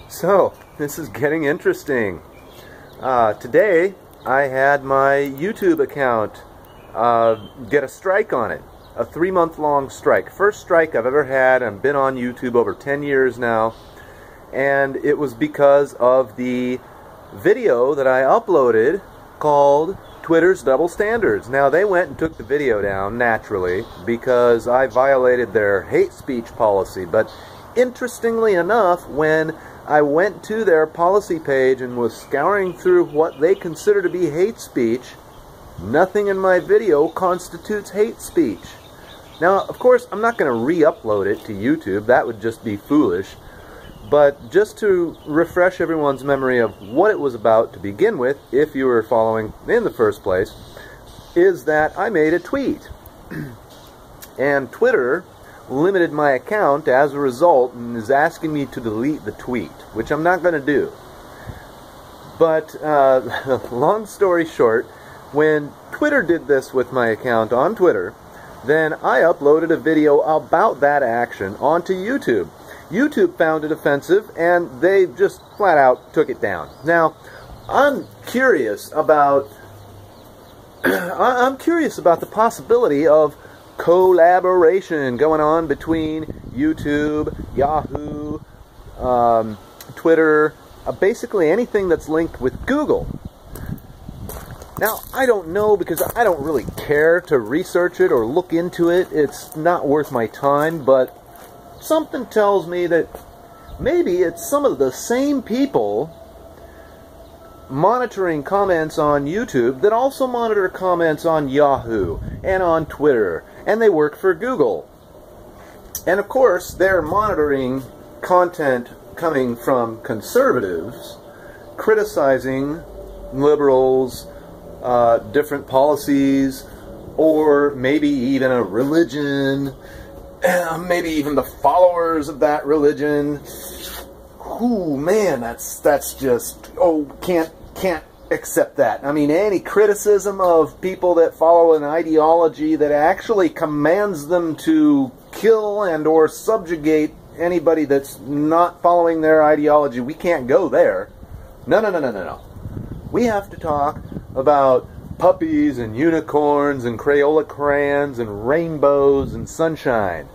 So, this is getting interesting. Today, I had my YouTube account get a strike on it. A 3-month-long strike. First strike I've ever had. I've been on YouTube over 10 years now. And it was because of the video that I uploaded called Twitter's Double Standards. Now, they went and took the video down, naturally, because I violated their hate speech policy. But interestingly enough, when I went to their policy page and was scouring through what they consider to be hate speech, nothing in my video constitutes hate speech. Now, of course, I'm not going to re-upload it to YouTube. That would just be foolish. But just to refresh everyone's memory of what it was about to begin with, if you were following in the first place, is that I made a tweet. And Twitter limited my account as a result and is asking me to delete the tweet, which I'm not going to do. But long story short, when Twitter did this with my account on Twitter, then I uploaded a video about that action onto YouTube. YouTube found it offensive and they just flat out took it down. Now, I'm curious about the possibility of collaboration going on between YouTube, Yahoo, Twitter, basically anything that's linked with Google. Now, I don't know because I don't really care to research it or look into it. It's not worth my time, but something tells me that maybe it's some of the same people monitoring comments on YouTube that also monitor comments on Yahoo and on Twitter, and they work for Google. And of course, they're monitoring content coming from conservatives, criticizing liberals, different policies, or maybe even a religion, maybe even the followers of that religion. Ooh, man, that's just, can't accept that. I mean, any criticism of people that follow an ideology that actually commands them to kill and or subjugate anybody that's not following their ideology, we can't go there. No. We have to talk about puppies and unicorns and Crayola crayons and rainbows and sunshine.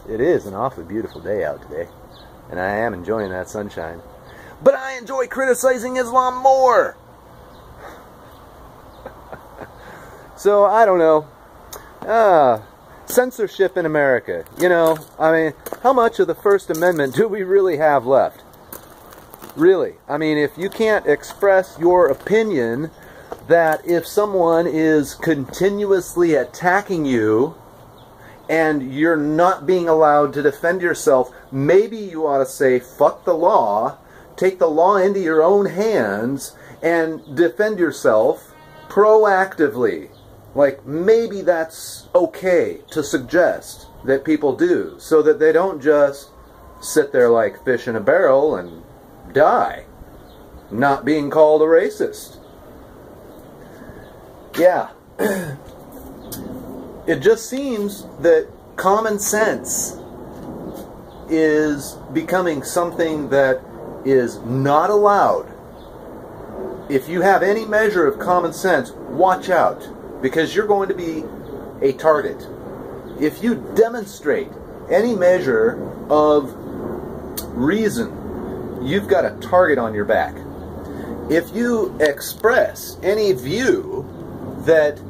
It is an awfully beautiful day out today, and I am enjoying that sunshine. But I enjoy criticizing Islam more! So, I don't know. Censorship in America. You know, I mean, how much of the First Amendment do we really have left? Really. I mean, if you can't express your opinion that if someone is continuously attacking you and you're not being allowed to defend yourself, maybe you ought to say, fuck the law, take the law into your own hands, and defend yourself proactively. Like, maybe that's okay to suggest that people do, so that they don't just sit there like fish in a barrel and die, not being called a racist. Yeah. It just seems that common sense is becoming something that is not allowed. If you have any measure of common sense, watch out, because you're going to be a target. If you demonstrate any measure of reason, you've got a target on your back. If you express any view that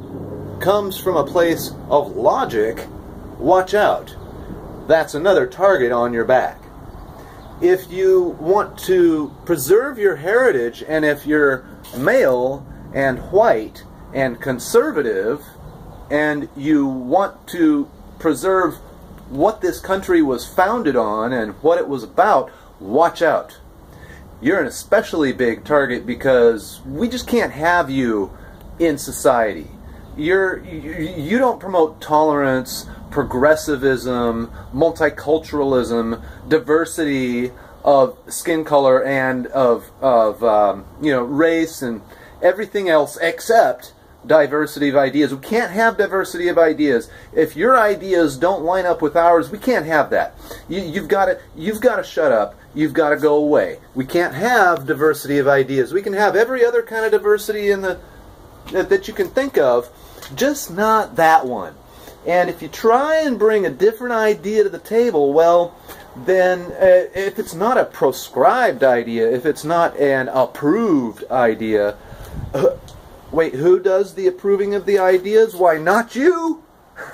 comes from a place of logic, watch out. That's another target on your back. If you want to preserve your heritage, and if you're male and white and conservative, and you want to preserve what this country was founded on and what it was about, watch out. You're an especially big target because we just can't have you in society. You don't promote tolerance, progressivism, multiculturalism, diversity of skin color and of race and everything else except diversity of ideas. We can't have diversity of ideas. If your ideas don't line up with ours, we can't have that. You've got to shut up. You've got to go away. We can't have diversity of ideas. We can have every other kind of diversity that you can think of, just not that one. And if you try and bring a different idea to the table, well, then if it's not a proscribed idea, if it's not an approved idea, wait, who does the approving of the ideas? Why, not you.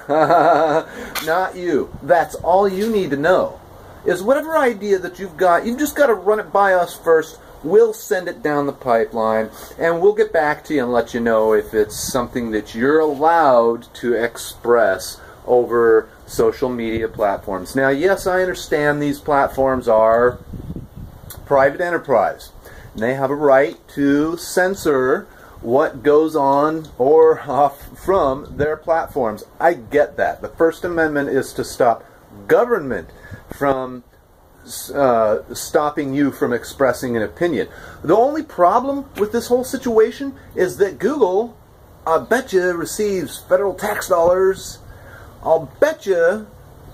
Not you. That's all you need to know. Is whatever idea that you've got, you've just got to run it by us first. We'll send it down the pipeline, and we'll get back to you and let you know if it's something that you're allowed to express over social media platforms. Now, yes, I understand these platforms are private enterprise, and they have a right to censor what goes on or off from their platforms. I get that. The First Amendment is to stop government from stopping you from expressing an opinion. The only problem with this whole situation is that Google, I bet you, receives federal tax dollars. I'll bet you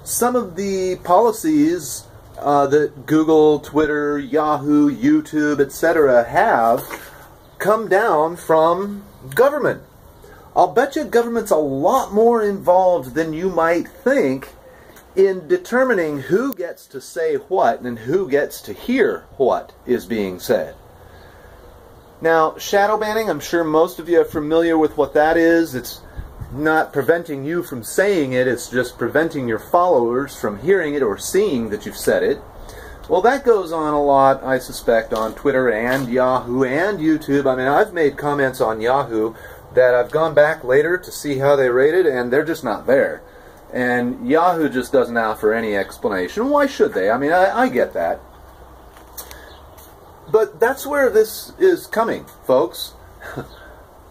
some of the policies that Google, Twitter, Yahoo, YouTube, etc. have come down from government. I'll bet you government's a lot more involved than you might think in determining who gets to say what and who gets to hear what is being said. Now, shadow banning, I'm sure most of you are familiar with what that is. It's not preventing you from saying it, it's just preventing your followers from hearing it or seeing that you've said it. Well, that goes on a lot, I suspect, on Twitter and Yahoo and YouTube. I mean, I've made comments on Yahoo that I've gone back later to see how they rated, and they're just not there. And Yahoo just doesn't offer any explanation. Why should they? I mean, I get that. But that's where this is coming, folks.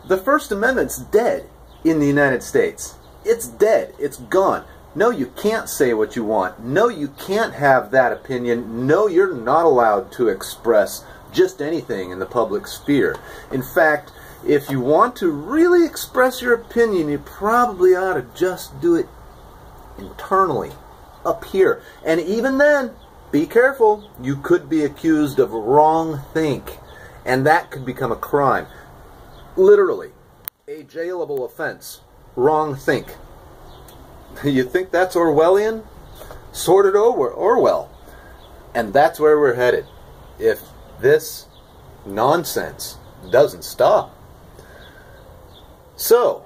The First Amendment's dead in the United States. It's dead. It's gone. No, you can't say what you want. No, you can't have that opinion. No, you're not allowed to express just anything in the public sphere. In fact, if you want to really express your opinion, you probably ought to just do it internally, up here. And even then, be careful. You could be accused of wrong think, and that could become a crime. Literally, a jailable offense. Wrong think. You think that's Orwellian? Sorted Orwell. And that's where we're headed if this nonsense doesn't stop. So,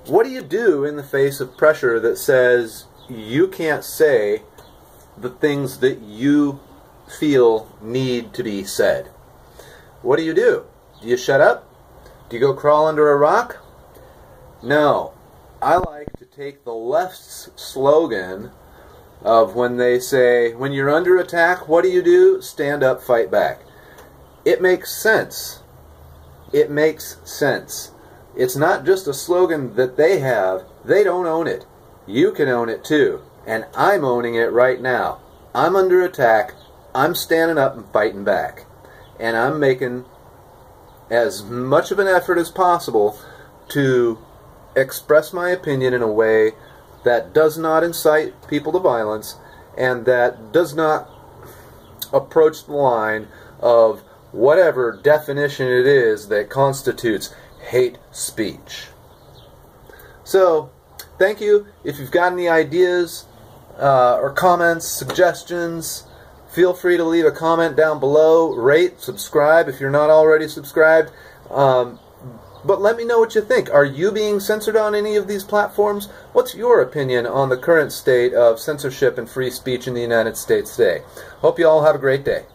what do you do in the face of pressure that says you can't say the things that you feel need to be said? What do? Do you shut up? Do you go crawl under a rock? No. I like to take the left's slogan of when they say, when you're under attack, what do? Stand up, fight back. It makes sense. It makes sense. It's not just a slogan that they have. They don't own it. You can own it too. And I'm owning it right now. I'm under attack. I'm standing up and fighting back. And I'm making as much of an effort as possible to express my opinion in a way that does not incite people to violence and that does not approach the line of whatever definition it is that constitutes hate speech. So, thank you. If you've got any ideas or comments, suggestions, feel free to leave a comment down below. Rate, subscribe if you're not already subscribed. But let me know what you think. Are you being censored on any of these platforms? What's your opinion on the current state of censorship and free speech in the United States today? Hope you all have a great day.